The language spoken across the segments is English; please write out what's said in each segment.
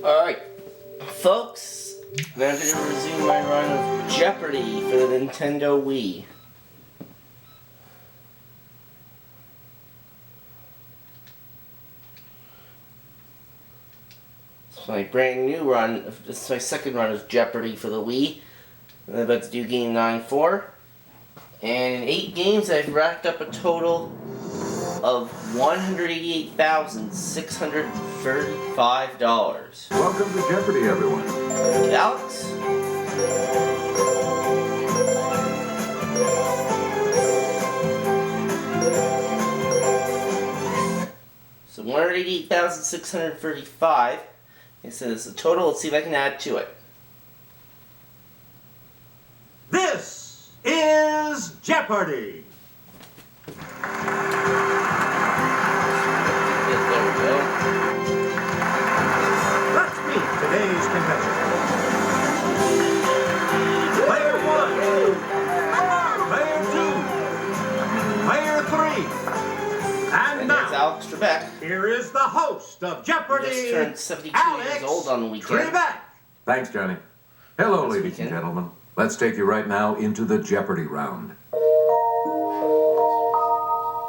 Alright, folks, now I'm going to resume my run of Jeopardy for the Nintendo Wii. It's my brand new run, this is my second run of Jeopardy for the Wii. I'm about to do game 9-4. And in 8 games I've racked up a total of $188,635. Welcome to Jeopardy, everyone. Alex? So 188,635. It says the total. Let's see if I can add to it. This is Jeopardy! There we go. Let's meet today's contestants. Player 1, Player 2, Player 3, and And that's now, Alex Trebek. here is the host of Jeopardy, Just turned 72 Alex years old on the weekend. Trebek. Thanks, Johnny. Hello, This ladies weekend. and gentlemen. Let's take you right now into the Jeopardy round.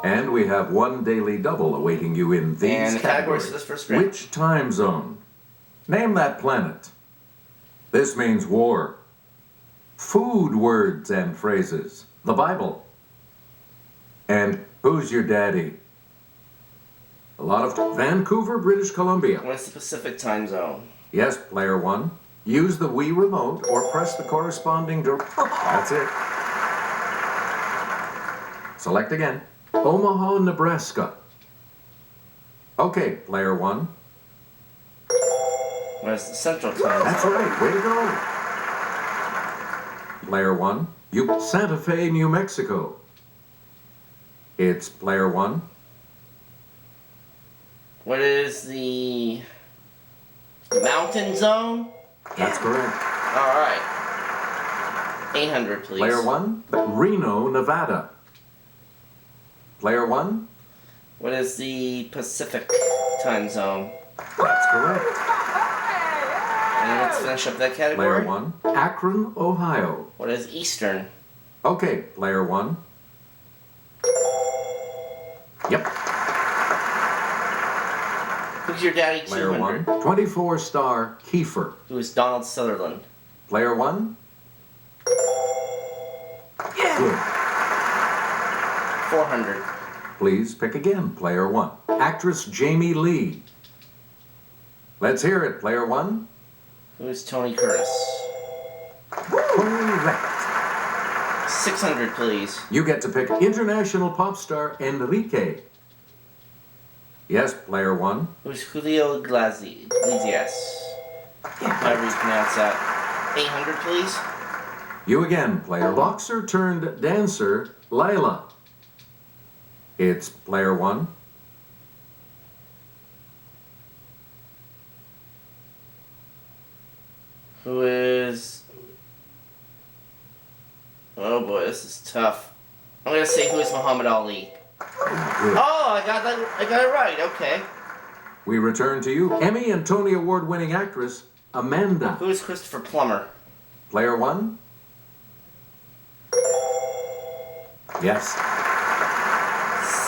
And we have one daily double awaiting you in these And the categories for this first round. Which time zone? Name that planet. This means war. Food words and phrases. The Bible. And who's your daddy? A lot of Vancouver, British Columbia. What is the Pacific time zone? Yes, player 1. Use the Wii remote or press the corresponding That's it. Select again. Omaha, Nebraska. Okay, player 1. What is the Central time That's zone? right. Way to go. Player 1. Santa Fe, New Mexico. It's player 1. What is the Mountain Zone? That's correct. Alright. 800, please. Player 1. Reno, Nevada. Player 1. What is the Pacific time zone? That's correct. And let's finish up that category. Player 1. Akron, Ohio. What is Eastern? Okay, player 1. Yep, Who's your daddy? player 200. 1. 24-star Kiefer. Who is Donald Sutherland? Player 1. Yeah. Good. 400. Please pick again, player 1. Actress Jamie Lee. Let's hear it, player 1. Who is Tony Curtis? Correct. 600, please. You get to pick international pop star Enrique. Yes, player 1. Who's Julio Iglesias? However you pronounce that. 800, please. You again, player. Boxer turned dancer Lila. It's player 1. Who is... Oh boy, this is tough. I'm gonna say who is Muhammad Ali. Good. Oh, I got it right, okay. We return to you, Emmy and Tony Award-winning actress Amanda. Who is Christopher Plummer? Player 1. Yes.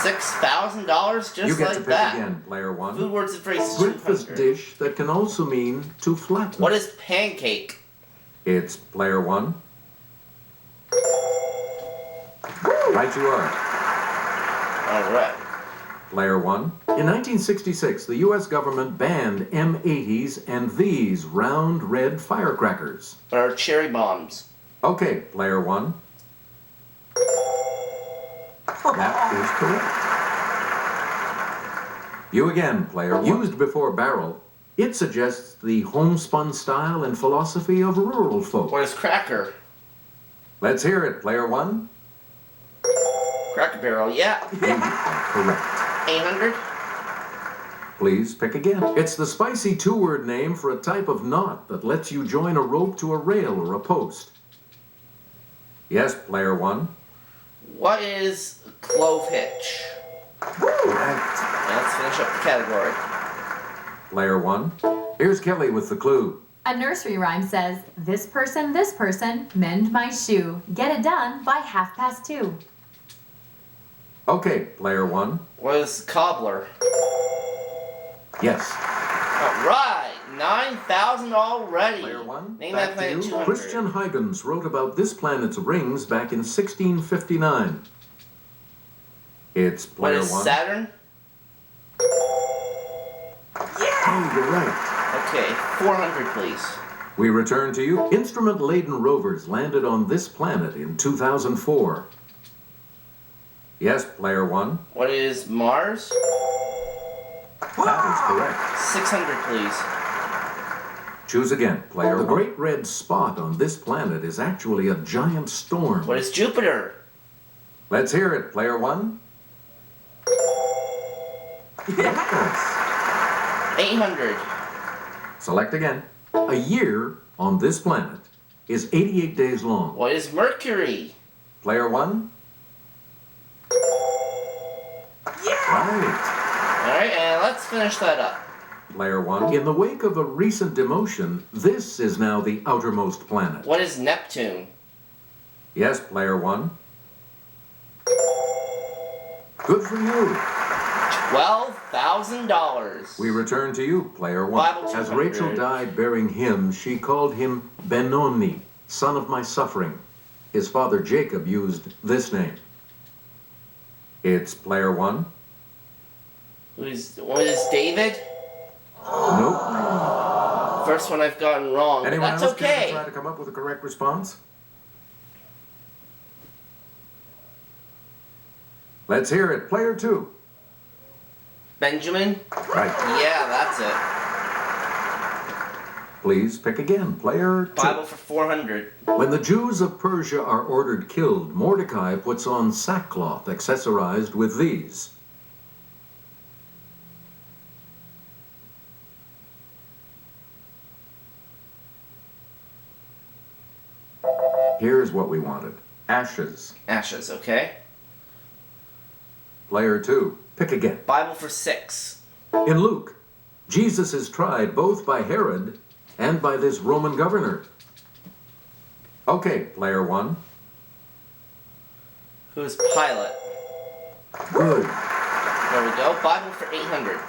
$6,000 just You get like to pick that. again, player 1. Food words and phrases. Breakfast 200. dish that can also mean to flatten. What is pancake? It's player 1. Right you are. All right. Player 1. In 1966, the U.S. government banned M80s and these round red firecrackers. Or cherry bombs. Okay, player 1. That is correct. You again, player 1. Used before barrel, it suggests the homespun style and philosophy of rural folk. What is cracker? Let's hear it, player 1. Cracker Barrel, yeah. You are correct. 800? Please pick again. It's the spicy two-word name for a type of knot that lets you join a rope to a rail or a post. Yes, player 1. What is clove hitch? Correct. Let's finish up the category. Player 1. Here's Kelly with the clue. A nursery rhyme says, this person, mend my shoe. Get it done by 2:30. Okay, player one. What is cobbler? Yes. All right, 9,000 already. Player one. Name Back that planet to you. 200. Christian Huygens wrote about this planet's rings back in 1659. It's What player is one. Saturn? Oh, you're right. Okay, 400, please. We return to you. Instrument-laden rovers landed on this planet in 2004. Yes, player one. What is Mars? That is correct. 600, please. Choose again, player one. The great red spot on this planet is actually a giant storm. What is Jupiter? Let's hear it, player one. Yes. 800. Select again. A year on this planet is 88 days long. What is Mercury? Player one. Right. All right, and let's finish that up. Player one. In the wake of a recent demotion, this is now the outermost planet. What is Neptune? Yes, player one. Good for you. $12,000. We return to you, player one. Bible As 200. Rachel died bearing him, she called him Benoni, son of my suffering. His father Jacob used this name. It's player one. What is David? Nope. First one I've gotten wrong. But Anyone that's else care to okay. try to come up with a correct response? Let's hear it. Player two. Benjamin? Right. Yeah, that's it. Please pick again. Player two. Bible for 400. When the Jews of Persia are ordered killed, Mordecai puts on sackcloth accessorized with these. Here's what we wanted. Ashes. Ashes, okay. Player two. Pick again. Bible for 6. In Luke, Jesus is tried both by Herod and by this Roman governor. Okay, player one. Who's Pilate? Good. There we go. Bible for 800.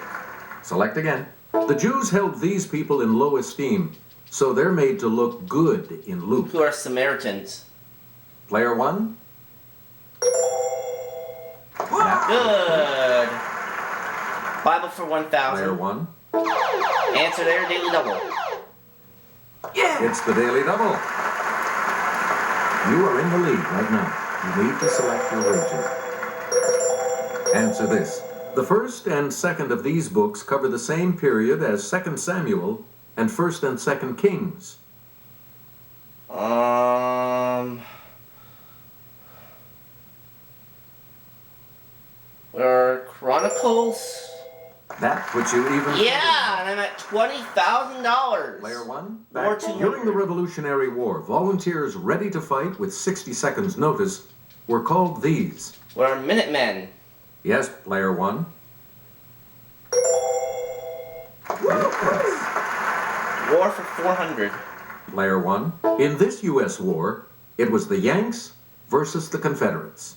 Select again. The Jews held these people in low esteem, so they're made to look good in Luke. Who are Samaritans? Player one. Good. Bible for 1,000. Player one. Answer there, daily double. It's the Daily Double. You are in the lead right now. You need to select your wager. Answer this. The first and second of these books cover the same period as 2 Samuel and 1 and 2 Kings. Or Chronicles? That puts you even. Yeah, and I'm at $20,000. Player one. Or Back 200. during the Revolutionary War, volunteers ready to fight with 60 seconds notice were called these. What are Minutemen? Yes, player one. War for 400. Player one. In this U.S. war, it was the Yanks versus the Confederates.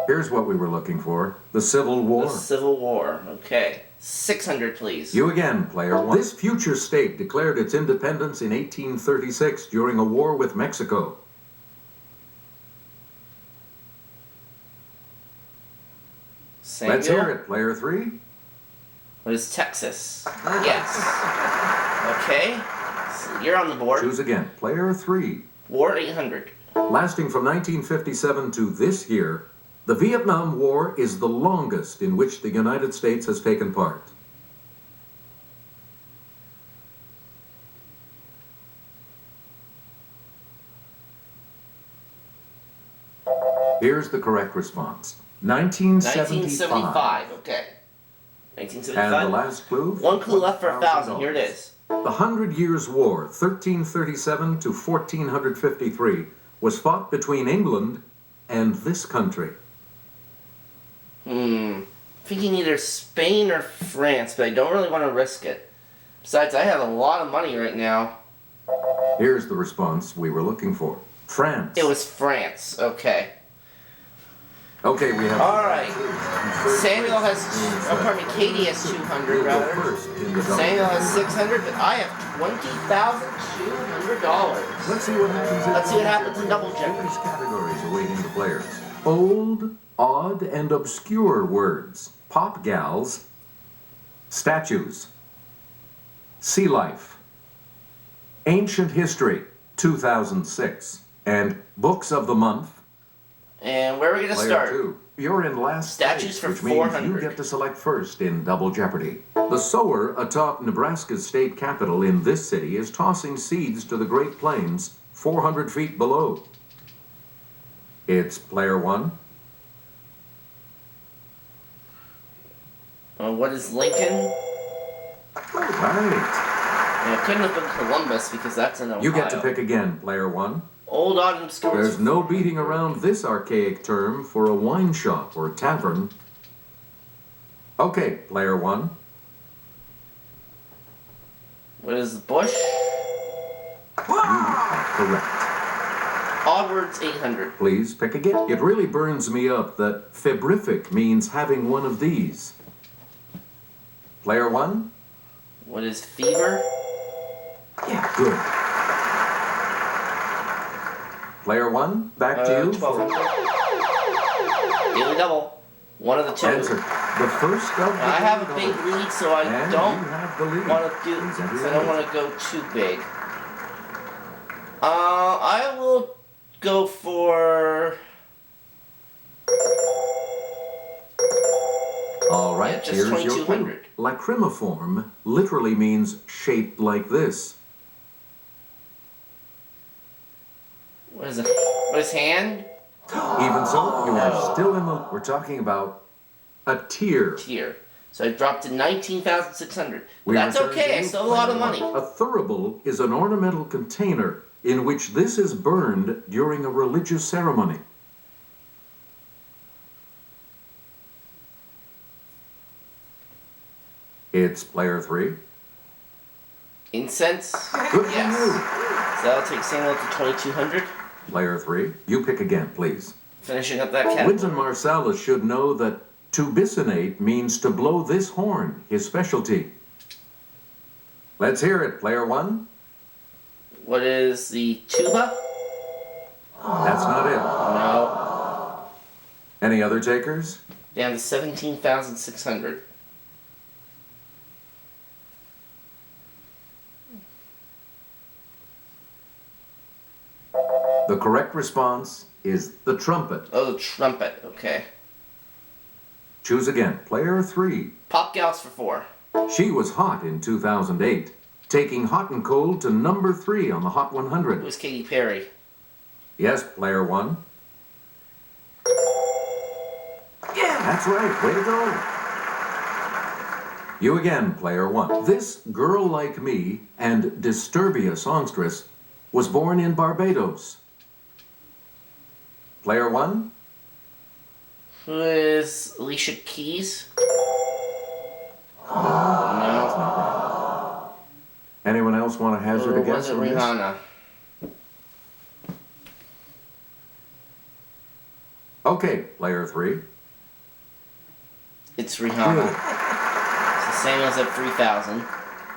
Here's what we were looking for. The Civil War. The Civil War. Okay. 600, please. You again, player one. This future state declared its independence in 1836 during a war with Mexico. Samuel? Let's hear it, player three. What is Texas? Yes. Okay. So you're on the board. Choose again, player three. War 800. Lasting from 1957 to this year, the Vietnam War is the longest in which the United States has taken part. Here's the correct response. 1975. 1975. Okay. 1975. And the last clue? One clue left for 1,000. Here it is. The 100 Years' War, 1337 to 1453, was fought between England and this country? Thinking either Spain or France, but I don't really want to risk it. Besides, I have a lot of money right now. Here's the response we were looking for. France. It was France. Okay. Okay, we have... All right. Samuel has... pardon me, Katie has 200, We'll go rather. first in the double. Samuel has 600, but I have $20,200. Let's see what happens. Let's see what happens in Double Jeopardy. These categories awaiting the players. Old, odd, and obscure words. Pop gals. Statues. Sea life. Ancient history, 2006. And books of the month. And where are we going to Player start? 2. You're in last Statues place, for which means 400. you get to select first in Double Jeopardy. The sower atop Nebraska's state capitol in this city is tossing seeds to the Great Plains 400 feet below. It's player 1. What is Lincoln? Right. And it couldn't have been Columbus because that's in Ohio. You get to pick again, player 1. Old, odd, and obscure. There's no beating around this archaic term for a wine shop or tavern. Okay, player 1. What is Bush? You are correct. Odd words, 800. Please pick again. It really burns me up that febrific means having one of these. Player 1? What is fever? Yeah, good. Player 1, back to you. 1200. Daily double. One of the two. Answer. The first of the I have a daily big double. lead, so I And don't you have the lead. want to do. Please enter So I your don't answer. want to go too big. I will go for. All right, Yeah, just here's your clue. 2200. Lacrimiform literally means shaped like this. What is it? What is hand? Even so, you are still in the... We're talking about a tier. Tier. So I dropped to 19,600. We That's return okay. to I you, still have a lot of player money. one. A thurible is an ornamental container in which this is burned during a religious ceremony. It's player 3. Incense. Good Yes. for you. So I'll take Samuel to 2,200. Player 3. You pick again, please. Finishing up that category. Winston Marsalis should know that to bissonate means to blow this horn, his specialty. Let's hear it, player 1. What is the tuba? That's not it. No. Any other takers? Down to 17,600. The correct response is the trumpet. Oh, the trumpet. Okay. Choose again, player 3. Pop Gals for 4. She was hot in 2008, taking Hot and Cold to number 3 on the Hot It 100. was Katy Perry. Yes, player 1. Yeah, that's right. Way to go. You again, player 1. This Girl Like Me and Disturbia songstress was born in Barbados. Player 1. Who is Alicia Keys? That's not right. Anyone else want to hazard Or a was guess it on this? Rihanna? Okay, player 3. It's Rihanna. Good. So Samuel's at 3,000.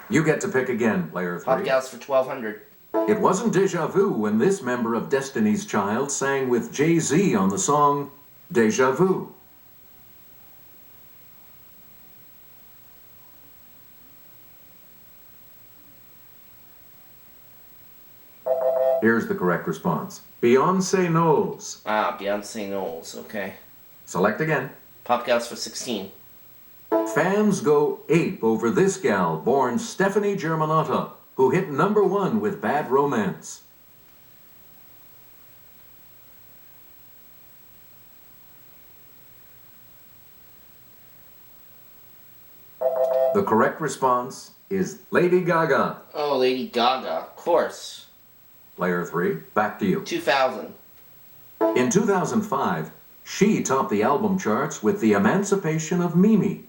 You get to pick again, player 3. Pop Gals for 1,200. It wasn't déjà vu when this member of Destiny's Child sang with Jay-Z on the song Déjà Vu. Here's the correct response. Beyonce knows. Ah, Beyonce Knowles. Okay. Select again. Pop Gals for 16. Fans go ape over this gal born Stephanie Germanotta, who hit number 1 with Bad Romance. The correct response is Lady Gaga. Oh, Lady Gaga. Of course. Player 3, back to you. 2000. In 2005, she topped the album charts with The Emancipation of Mimi.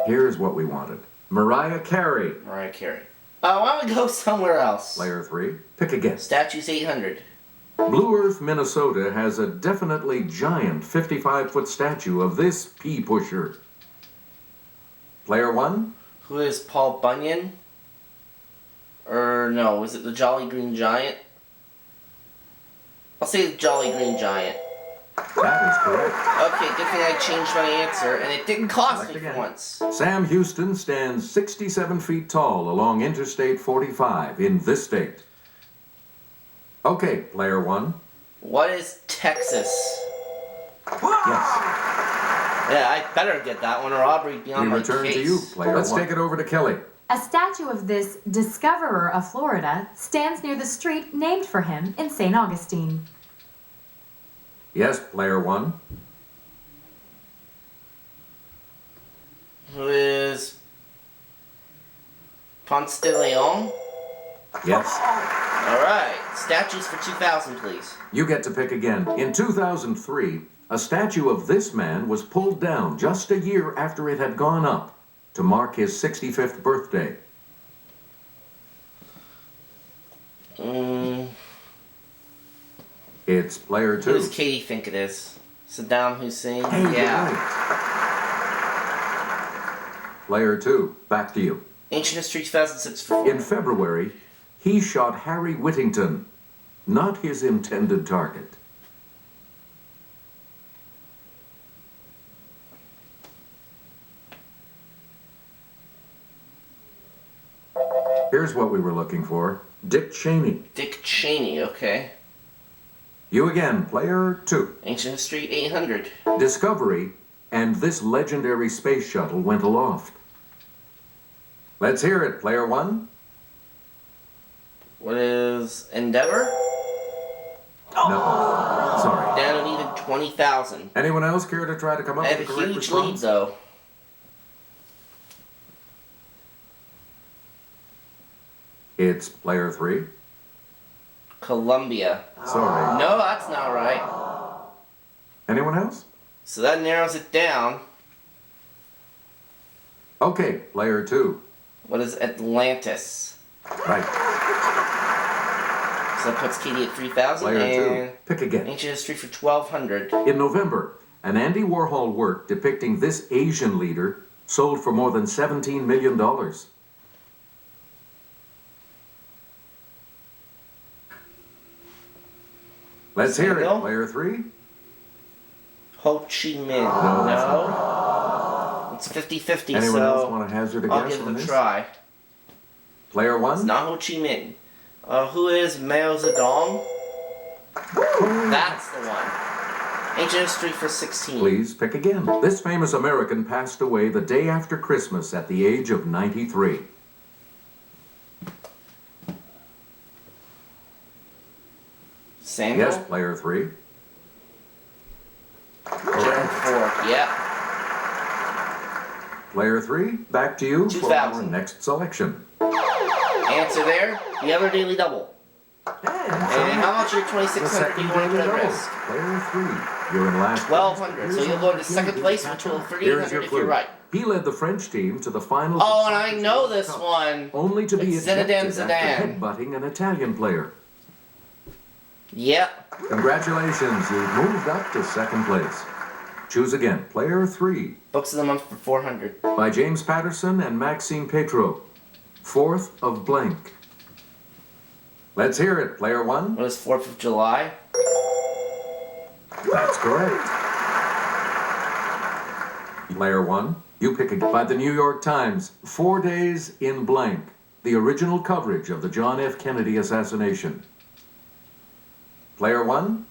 Here's what we wanted. Mariah Carey. Mariah Carey. Why don't we go somewhere else? Player 3, pick a guess. Statues 800. Blue Earth, Minnesota has a definitely giant 55-foot statue of this pea pusher. Player 1, Who is Paul Bunyan? Or no, is it the Jolly Green Giant? I'll say the Jolly Green Giant. that is correct. Okay, good thing I changed my answer, and it didn't cost me Select for again. once. Sam Houston stands 67 feet tall along Interstate 45 in this state. Okay, player 1. What is Texas? Yes. Yeah, I better get that one, or Aubrey'd be We on my return case. to you, player 1. Let's take it over to Kelly. A statue of this discoverer of Florida stands near the street named for him in St. Augustine. Yes, player 1. Who is Ponce de Leon? Yes. Alright, statues for 2000, please. You get to pick again. In 2003, a statue of this man was pulled down just a year after it had gone up to mark his 65th birthday. It's player Who 2. does Katie think it is? Saddam Hussein? Hey, you're Yeah. right. Player 2, back to you. Ancient History 2006 for In February, he shot Harry Whittington, not his intended target. Here's what we were looking for. Dick Cheney. Dick Cheney, okay. You again, player 2. Ancient History 800. Discovery and this legendary space shuttle went aloft. Let's hear it, player 1. What is Endeavor? No. Sorry. Down to even 20,000. Anyone else care to try to come up I have with a the correct huge lead, response? though. It's player 3. Columbia. Sorry. No, that's not right. Anyone else? So that narrows it down. Okay, player 2. What is Atlantis? Right. So that puts Katie at 3,000 Player 2. and Pick again. Ancient History for 1,200. In November, an Andy Warhol work depicting this Asian leader sold for more than $17 million. Let's hear it, Samuel? player 3. Ho Chi Minh. No, that's No. It's 50-50, Anyone else so want to hazard a I'll guess give on it a this? try. Player It's 1. not Ho Chi Minh. Who is Mao Zedong? That's the one. Ancient History for 16. Please pick again. This famous American passed away the day after Christmas at the age of 93. Samuel? Yes, player 3. Gerald Ford. Yep. Player 3, back to you for our 2000. next selection. Answer there. The other daily double. And how much of your The 2,600 do you second want to daily put at double. risk? Player 3, you're in last. 1,200. So you'll go to second place with Here's 3,800 your if you're clue. right. He led the French team to the final. Oh, and I know this one. Only to be It's ejected Zinedine after Zidane. headbutting an Italian player. Yep. Congratulations, you've moved up to second place. Choose again, player 3, Books of the month for 400. by James Patterson and Maxime Petro. 4th of blank. Let's hear it, player 1. What is 4th of July? That's correct. Player 1, you pick again. By the New York Times, 4 days in blank. The original coverage of the John F. Kennedy assassination. Player 1.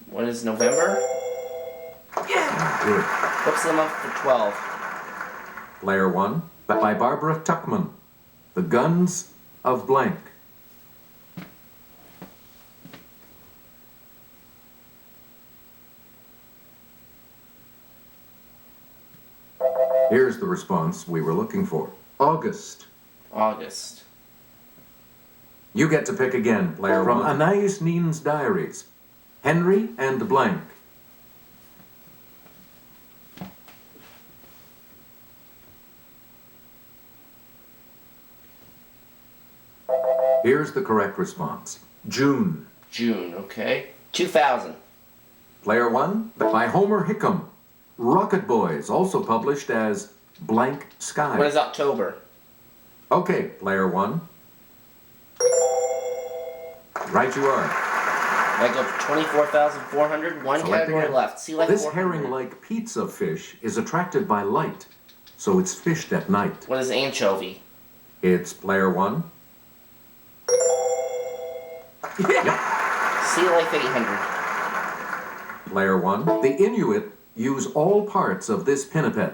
What is November? Good. Books of the month for 12. Player 1, by Barbara Tuchman. The Guns of Blank. response we were looking for. August. August. You get to pick again, player one. From Anais Nin's diaries. Henry and blank. Here's the correct response. June. June, okay. 2000. Player one, by Homer Hickam. Rocket Boys, also published as Blank Sky. What is October? Okay, player one. Right you are. I go for 24,400. One Select category again. left. See, like This 400. herring-like pizza fish is attracted by light, so it's fished at night. What is anchovy? It's player one. Yep. Sea life 800. Player one. The Inuit use all parts of this pinniped.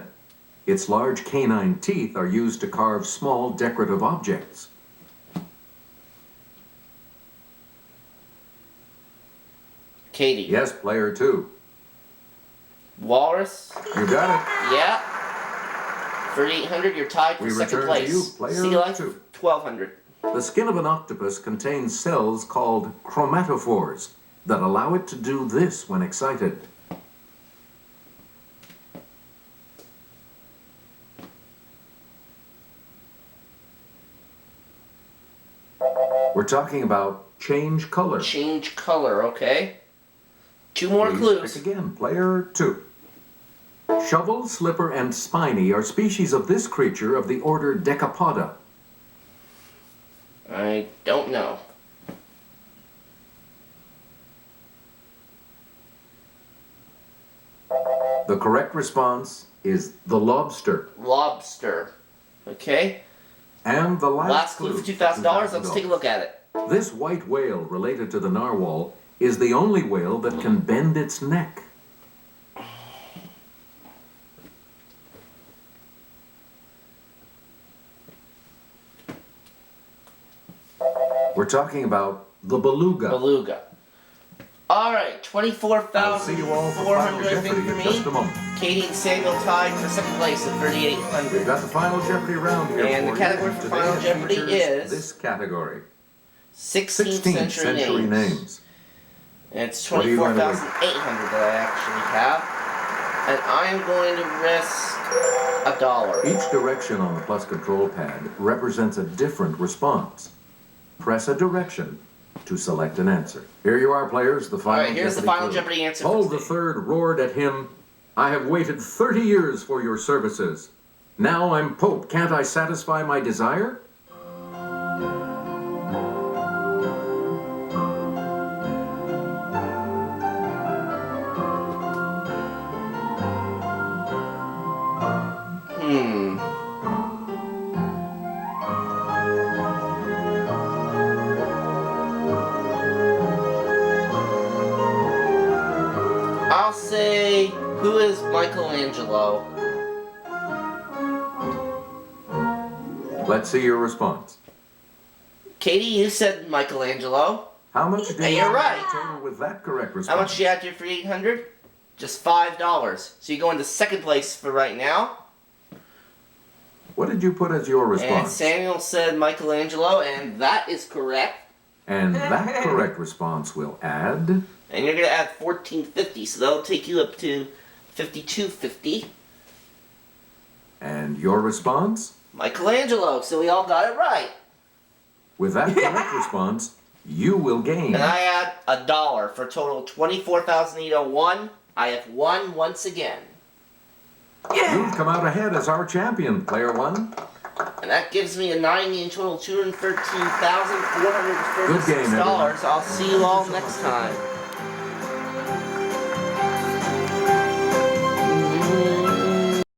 Its large canine teeth are used to carve small decorative objects. Katie. Yes, player two. Walrus. You got it. Yeah. 3,800. You're tied for We second return to place. you, player Sea life two. 1,200. The skin of an octopus contains cells called chromatophores that allow it to do this when excited. We're talking about change color. Change color, okay. Two more Please clues. pick again, player two. Shovel, slipper, and spiny are species of this creature of the order Decapoda. I don't know. The correct response is the lobster. Lobster. Okay. And the Last clue for $2,000. Let's take a look at it. This white whale, related to the narwhal, is the only whale that can bend its neck. We're talking about the beluga. Beluga. Alright, I'll see you all for Final 24,400 I think Jeopardy for in just a me. moment. Katie and Samuel tied for second place at We've 3,800. got the Final Jeopardy round here And for the you. category for Today Final it Jeopardy features is this category. 16th 16th century names. And it's What are you going to win? 24,800 that I actually have. And I am going to risk $1. Each direction on the plus control pad represents a different response. Press a direction to select an answer. Here you are, players, the final Alright, here's the Jeopardy Final clue. Jeopardy answer. Paul for the today. Third roared at him, "I have waited 30 years for your services. Now I'm Pope. Can't I satisfy my desire?" I'll say, who is Michelangelo? Let's see your response. Katie, you said Michelangelo. How much do Hey, you you're have right. to total with that correct response? How much do you have to for 800? Just $5. So you go into second place for right now. What did you put as your And response? Samuel said Michelangelo, and that is correct. And that correct response will add... And you're gonna add 1450, so that'll take you up to 5250. And your response? Michelangelo, so we all got it right. With that correct response, you will gain. And I add $1 for a total of 24,801. I have won once again. You've come out ahead as our champion, player one. And that gives me a 9-game total, $213,436. Good game, everyone. I'll see you all next time.